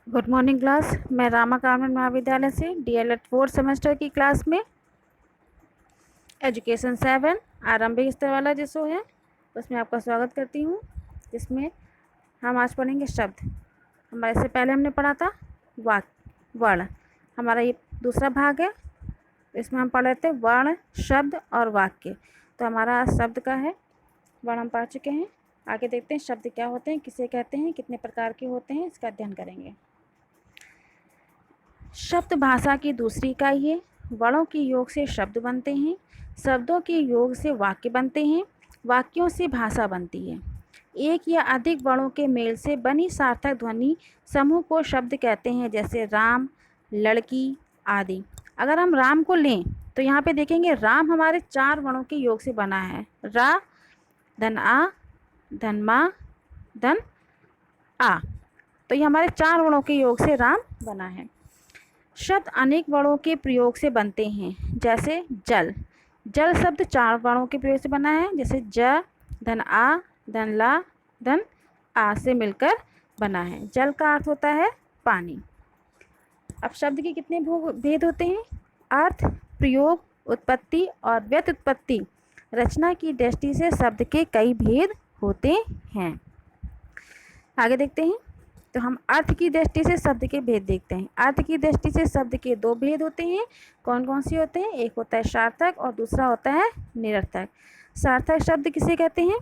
Good morning class. मैं Rama convent महाविद्यालय से डीएलएड 4 सेमेस्टर की क्लास में एजुकेशन 7 आरंभिक स्तर वाला जो है उसमें आपका स्वागत करती हूँ। जिसमें हम आज पढ़ेंगे शब्द। हमारे से पहले हमने पढ़ा था वर्ण। हमारा ये दूसरा भाग है। इसमें हम पढ़ रहे थे वर्ण, शब्द और वाक्य। तो हमारा शब्द का है, वर्ण हम पढ़ चुके हैं। आगे देखते हैं शब्द क्या होते हैं, किसे कहते हैं, कितने प्रकार के होते हैं, इसका अध्ययन करेंगे। शब्द भाषा की दूसरी इकाई है। वर्णों के योग से शब्द बनते हैं, शब्दों के योग से वाक्य बनते हैं, वाक्यों से भाषा बनती है। एक या अधिक वर्णों के मेल से बनी सार्थक ध्वनि समूह को शब्द कहते हैं, जैसे राम, लड़की आदि। अगर हम राम को लें तो यहाँ पे देखेंगे राम हमारे 4 वर्णों के योग से बना है। रा, धन आ, धन मा, धन आ। तो ये हमारे 4 वर्णों के योग से राम बना है। शब्द अनेक वर्णों के प्रयोग से बनते हैं, जैसे जल। जल शब्द 4 वर्णों के प्रयोग से बना है, जैसे ज, धन आ, धन ला, धन आ से मिलकर बना है। जल का अर्थ होता है पानी। अब शब्द के कितने भेद होते हैं? अर्थ, प्रयोग, उत्पत्ति और व्युत्पत्ति। रचना की दृष्टि से शब्द के कई भेद होते हैं। आगे देखते हैं। तो हम अर्थ की दृष्टि से शब्द के भेद देखते हैं। अर्थ की दृष्टि से शब्द के 2 भेद होते हैं। कौन कौन से होते हैं? एक होता है सार्थक और दूसरा होता है निरर्थक। सार्थक शब्द किसे कहते हैं?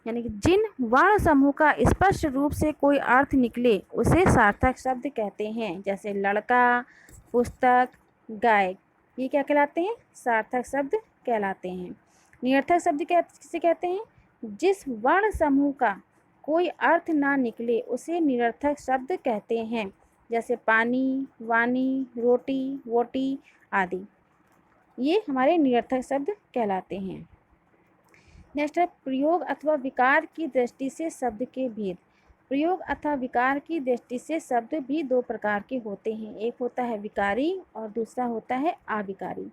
यानी कि जिन वर्ण समूह का स्पष्ट रूप से कोई अर्थ निकले उसे सार्थक शब्द कहते हैं, जैसे लड़का, पुस्तक, गाय। ये क्या कहलाते हैं? सार्थक शब्द कहलाते हैं। निरर्थक शब्द किसे कहते हैं? जिस वर्ण समूह का कोई अर्थ ना निकले उसे निरर्थक शब्द कहते हैं, जैसे पानी, वाणी, रोटी, वोटी आदि। ये हमारे निरर्थक शब्द कहलाते हैं। नेक्स्ट है प्रयोग अथवा विकार की दृष्टि से शब्द के भेद। प्रयोग अथवा विकार की दृष्टि से शब्द भी 2 प्रकार के होते हैं। एक होता है विकारी और दूसरा होता है अविकारी।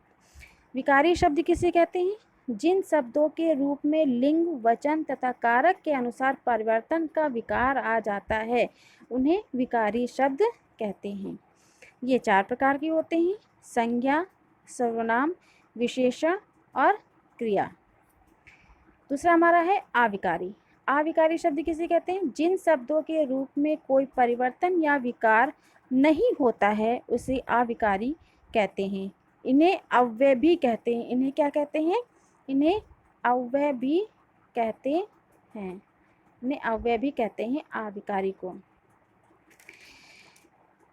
विकारी शब्द किसे कहते हैं? जिन शब्दों के रूप में लिंग, वचन तथा कारक के अनुसार परिवर्तन का विकार आ जाता है उन्हें विकारी शब्द कहते हैं। ये 4 प्रकार के होते हैं: संज्ञा, सर्वनाम, विशेषण और क्रिया। दूसरा हमारा है अविकारी। अविकारी शब्द किसे कहते हैं? जिन शब्दों के रूप में कोई परिवर्तन या विकार नहीं होता है उसे अविकारी कहते हैं। इन्हें अव्यय भी कहते हैं। इन्हें क्या कहते हैं? इन्हें अव्यय भी कहते हैं। इन्हें अव्यय भी कहते हैं अविकारी को।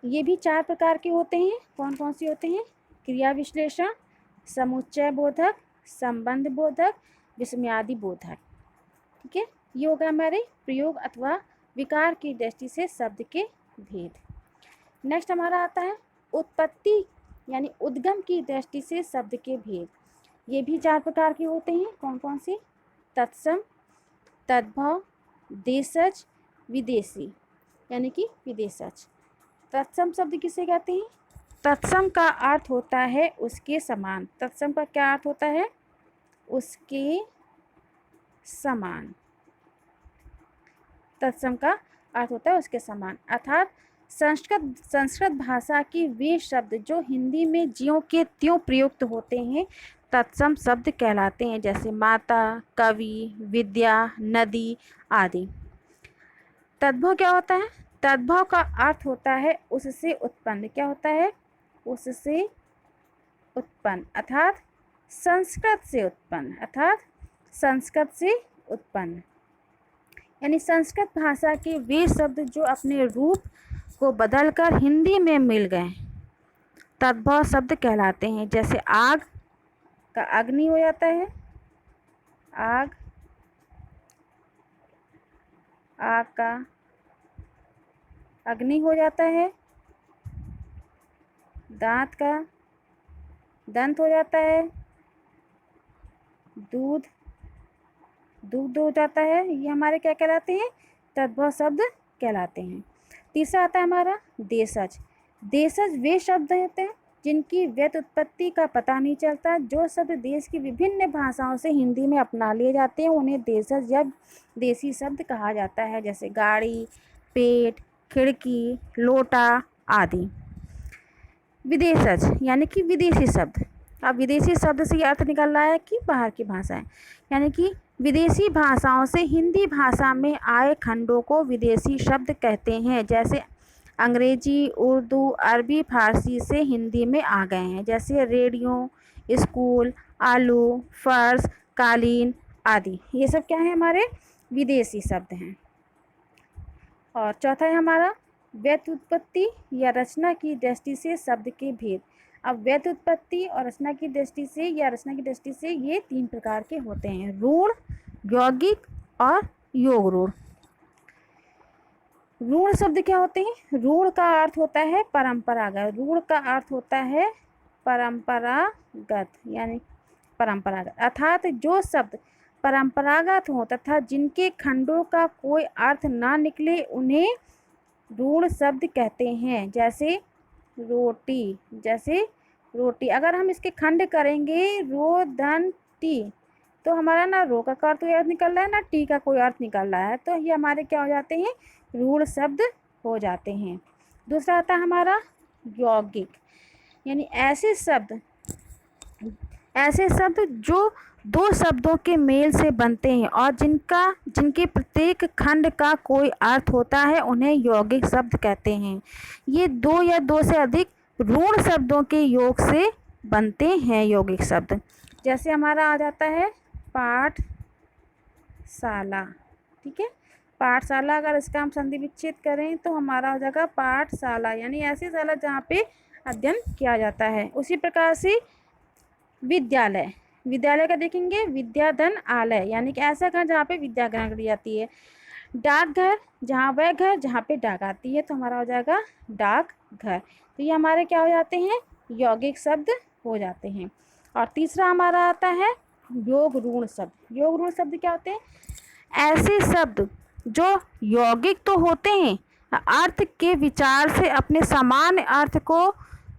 ये भी 4 प्रकार के होते हैं। कौन कौन से होते हैं? क्रिया विश्लेषण, समुच्चय बोधक, संबंध बोधक, विस्मयादि बोधक। ठीक है, ये होगा हमारे प्रयोग अथवा विकार की दृष्टि से शब्द के भेद। नेक्स्ट हमारा आता है उत्पत्ति यानी उद्गम की दृष्टि से शब्द के भेद। ये भी 4 प्रकार के होते हैं। कौन कौन से? तत्सम, तद्भव, देशज, विदेशी यानी कि विदेशज। तत्सम शब्द किसे कहते हैं? तत्सम का अर्थ होता है उसके समान। तत्सम का क्या अर्थ होता है? उसके समान। तत्सम का अर्थ होता है उसके समान, अर्थात संस्कृत भाषा के वे शब्द जो हिंदी में ज्यों के त्यों प्रयुक्त होते हैं तत्सम शब्द कहलाते हैं, जैसे माता, कवि, विद्या, नदी आदि। तद्भव क्या होता है? तद्भव का अर्थ होता है उससे उत्पन्न। क्या होता है? उससे उत्पन्न, अर्थात संस्कृत से उत्पन्न। अर्थात संस्कृत से उत्पन्न यानी संस्कृत भाषा के वे शब्द जो अपने रूप को बदलकर हिंदी में मिल गए तद्भव शब्द कहलाते हैं। जैसे आग का अग्नि हो जाता है, आग, आग का अग्नि हो जाता है, दांत का दंत हो जाता है, दूध, दूध हो जाता है। ये हमारे क्या कहलाते हैं? तद्भव शब्द कहलाते हैं। तीसरा आता है हमारा देशज। देशज वे शब्द होते हैं जिनकी व्युत्पत्ति का पता नहीं चलता। जो शब्द देश की विभिन्न भाषाओं से हिंदी में अपना लिए जाते हैं उन्हें देशज या देसी शब्द कहा जाता है, जैसे गाड़ी, पेट, खिड़की, लोटा आदि। विदेशज यानी कि विदेशी शब्द। अब विदेशी शब्द से ये अर्थ निकल रहा है कि बाहर की भाषाएं, यानी कि विदेशी भाषाओं से हिंदी भाषा में आए खंडों को विदेशी शब्द कहते हैं। जैसे अंग्रेजी, उर्दू, अरबी, फारसी से हिंदी में आ गए हैं। जैसे रेडियो, स्कूल, आलू, फर्श, कालीन आदि, ये सब क्या है, हमारे विदेशी शब्द हैं। और चौथा है हमारा व्युत्पत्ति या रचना की दृष्टि से शब्द के भेद। अब व्युत्पत्ति और रचना की दृष्टि से या रचना की दृष्टि से ये 3 प्रकार के होते हैं, रूढ़, यौगिक और योग रूढ़। रूढ़ शब्द क्या होते हैं? रूढ़ का अर्थ होता है परंपरागत। रूढ़ का अर्थ होता है परंपरागत, यानी परंपरागत, अर्थात जो शब्द परंपरागत हो तथा जिनके खंडों का कोई अर्थ ना निकले उन्हें रूढ़ शब्द कहते हैं। जैसे रोटी, अगर हम इसके खंड करेंगे रो धन टी, तो हमारा ना रो का अर्थ कोई अर्थ निकल रहा है, ना टी का कोई अर्थ निकल रहा है, तो ये हमारे क्या हो जाते हैं, रूढ़ शब्द हो जाते हैं। दूसरा आता है हमारा यौगिक, यानी ऐसे शब्द जो 2 शब्दों के मेल से बनते हैं और जिनके प्रत्येक खंड का कोई अर्थ होता है, उन्हें यौगिक शब्द कहते हैं। ये 2 या 2 से अधिक रूढ़ शब्दों के योग से बनते हैं यौगिक शब्द। जैसे हमारा आ जाता है पाठशाला, ठीक है, पाठशाला, अगर इसका हम संधि विच्छेद करें तो हमारा हो जाएगा पाठशाला, यानी ऐसी शाला जहाँ पे अध्ययन किया जाता है। उसी प्रकार से विद्यालय का देखेंगे विद्याधन आलय, यानी कि ऐसा घर जहाँ पे विद्या ग्रहण करी जाती है। डाकघर, वह घर जहाँ पे डाक आती है, तो हमारा हो जाएगा डाकघर। तो ये हमारे क्या हो जाते हैं, यौगिक शब्द हो जाते हैं। और तीसरा हमारा आता है योग रूढ़ शब्द। योग रूढ़ शब्द क्या होते हैं? ऐसे शब्द जो यौगिक तो होते हैं, अर्थ के विचार से अपने सामान्य अर्थ को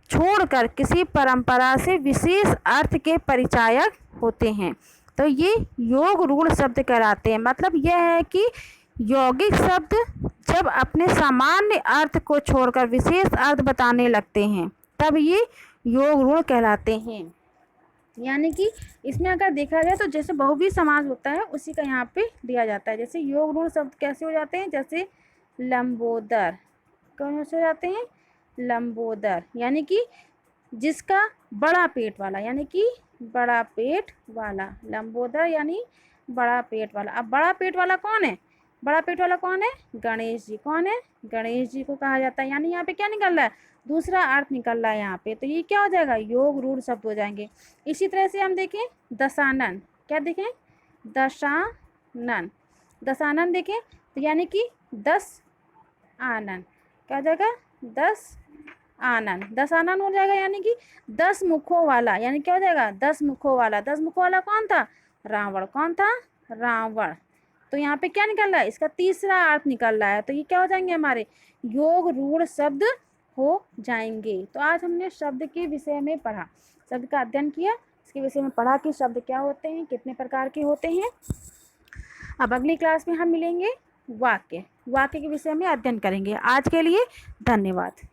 छोड़कर किसी परंपरा से विशेष अर्थ के परिचायक होते हैं, तो ये योग रूढ़ शब्द कहलाते हैं। मतलब यह है कि यौगिक शब्द जब अपने सामान्य अर्थ को छोड़कर विशेष अर्थ बताने लगते हैं, तब ये योग रूढ़ कहलाते हैं। यानी कि इसमें अगर देखा जाए तो जैसे बहुव्रीहि समास होता है, उसी का यहाँ पे दिया जाता है। जैसे योग रूढ़ शब्द कैसे हो जाते हैं? जैसे लंबोदर, कौन से हो जाते हैं? लंबोदर, यानी कि जिसका बड़ा पेट वाला, यानी कि बड़ा पेट वाला, लंबोदर यानी बड़ा पेट वाला। अब बड़ा पेट वाला कौन है? बड़ा पेट वाला कौन है? गणेश जी। कौन है? गणेश जी को कहा जाता है। यानी यहाँ पे क्या निकल रहा है? दूसरा अर्थ निकल रहा है यहाँ पे, तो ये क्या हो जाएगा? योग रूढ़ शब्द हो जाएंगे। इसी तरह से हम देखें दशानन, क्या देखें? दशानन देखें तो यानी कि 10 आनन, क्या हो जाएगा? 10 आनन, 10 आनन हो जाएगा, यानी कि 10 मुखों वाला, यानी क्या हो जाएगा? 10 मुखों वाला। 10 मुखों वाला कौन था? रावण। कौन था? रावण। तो यहाँ पे क्या निकल रहा है? इसका तीसरा अर्थ निकल रहा है, तो ये क्या हो जाएंगे? हमारे योग रूढ़ शब्द हो जाएंगे। तो आज हमने शब्द के विषय में पढ़ा, शब्द का अध्ययन किया, इसके विषय में पढ़ा कि शब्द क्या होते हैं, कितने प्रकार के होते हैं। अब अगली क्लास में हम मिलेंगे, वाक्य के विषय में अध्ययन करेंगे। आज के लिए धन्यवाद।